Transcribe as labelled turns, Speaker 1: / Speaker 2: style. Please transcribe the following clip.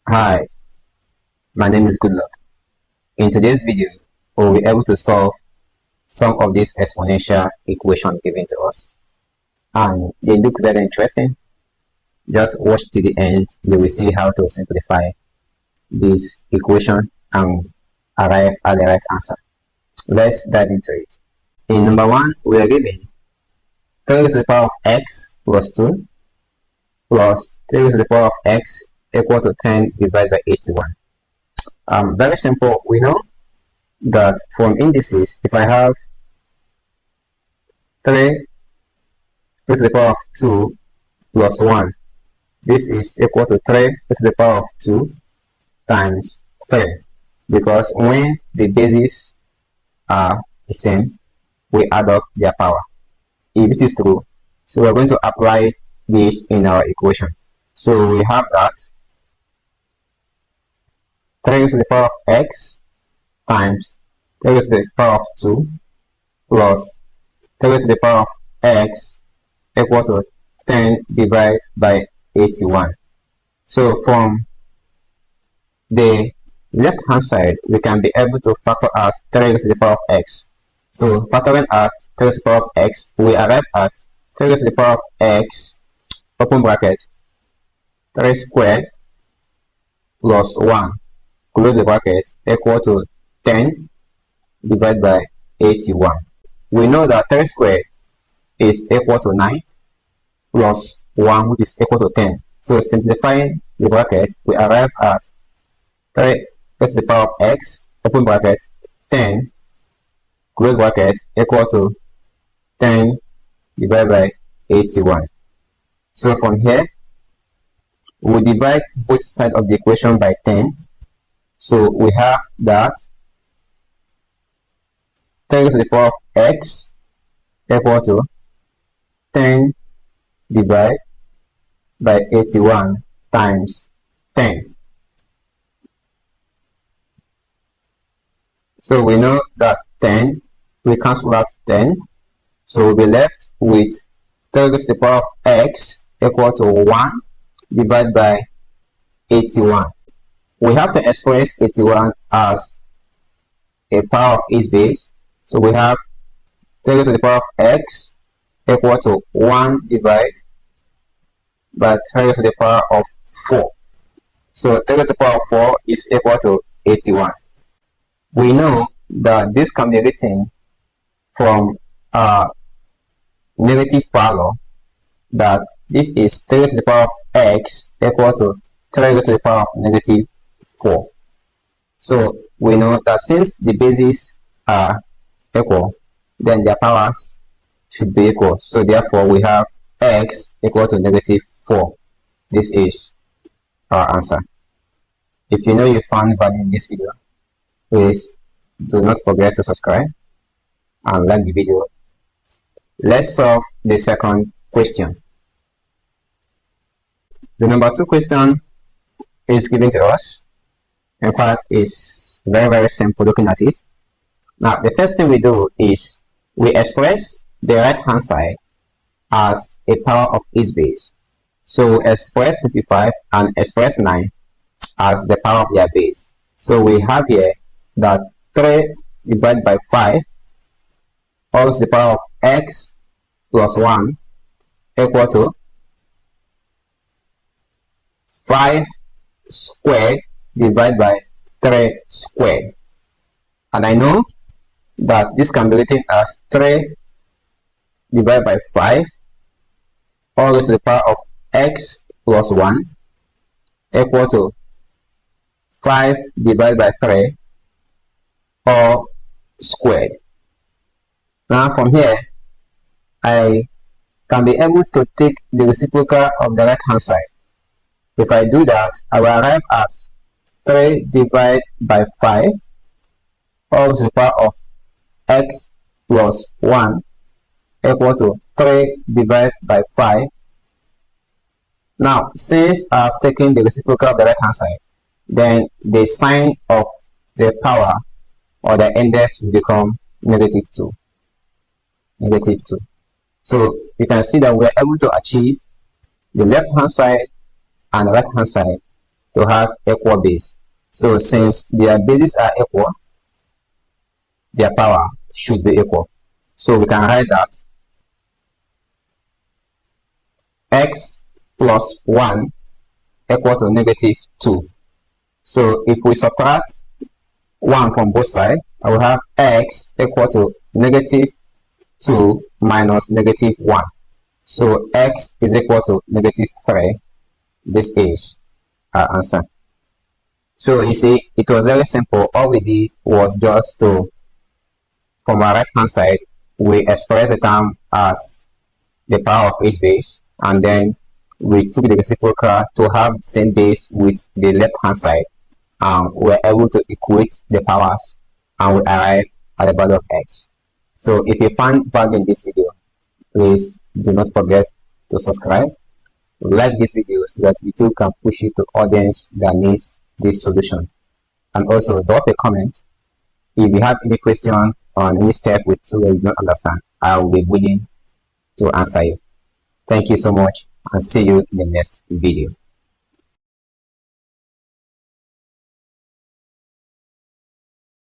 Speaker 1: Hi, my name is Goodluck. In today's video, we'll be able to solve some of these exponential equations given to us. And they look very interesting. Just watch to the end, you will see how to simplify this equation and arrive at the right answer. Let's dive into it. In number 1, we are given 3 raised to the power of x plus 2 plus 3 raised to the power of x equal to 10 divided by 81. Very simple. We know that from indices, if I have 3 raised to the power of 2 plus 1, this is equal to 3 raised to the power of 2 times 3, because when the bases are the same, we add up their power if it is true. So we're going to apply this in our equation. So we have that 3 raised to the power of x times 3 raised to the power of 2 plus 3 raised to the power of x equal to 10 divided by 81. So from the left hand side, we can be able to factor out 3 raised to the power of x. So factoring out 3 raised to the power of x, we arrive at 3 raised to the power of x, open bracket, 3 squared plus 1, close the bracket, equal to 10 divided by 81. We know that 3 squared is equal to 9 plus 1, which is equal to 10. So simplifying the bracket, we arrive at 3 raised to the power of x, open bracket, 10, close bracket, equal to 10 divided by 81. So from here, we divide both sides of the equation by 10. So we have that 3 raised to the power of x equal to 10 divided by 81 times 10. So we know that's 10. We cancel out 10. So we'll be left with 3 raised to the power of x equal to 1 divided by 81. We have to express 81 as a power of its base. So we have 3 raised to the power of x equal to 1 divided by 3 raised to the power of 4. So 3 raised to the power of 4 is equal to 81. We know that this can be written from a negative power, that this is 3 raised to the power of x equal to 3 raised to the power of negative 4. So we know that since the bases are equal, then their powers should be equal. So therefore we have x equal to negative 4. This is our answer. If you know you found value in this video, please do not forget to subscribe and like the video. Let's solve the second question. The number 2 question is given to us. In fact, it's very simple looking at it. Now, the first thing we do is we express the right hand side as a power of its base. So we express 25 and express 9 as the power of their base. So we have here that 3 divided by 5 all to the power of x plus 1 equal to 5 squared divided by 3 squared. And I know that this can be written as 3 divided by 5 all to the power of x plus 1 equal to 5 divided by 3 all squared. Now from here, I can be able to take the reciprocal of the right hand side. If I do that, I will arrive at 3 divided by 5 all to the power of x plus 1 equal to 3 divided by 5. Now, since I've taken the reciprocal of the right hand side, then the sign of the power or the index will become negative 2. Negative 2. So you can see that we are able to achieve the left hand side and the right hand side to have equal base. So since their bases are equal, their power should be equal. So we can write that x plus 1 equal to negative 2. So if we subtract 1 from both sides, I will have x equal to negative 2 minus negative 1. So x is equal to negative 3. This is our answer. So you see, it was very simple. All we did was just to, from our right hand side, we express the term as the power of each base, and then we took the reciprocal to have the same base with the left hand side, and we're able to equate the powers, and we arrive at the value of x. So if you found value in this video, please do not forget to subscribe, like this video so that YouTube can push it to audience that needs this solution, and also drop a comment if you have any question on any step with two you don't understand. I will be willing to answer you. Thank you so much, and see you in the next video.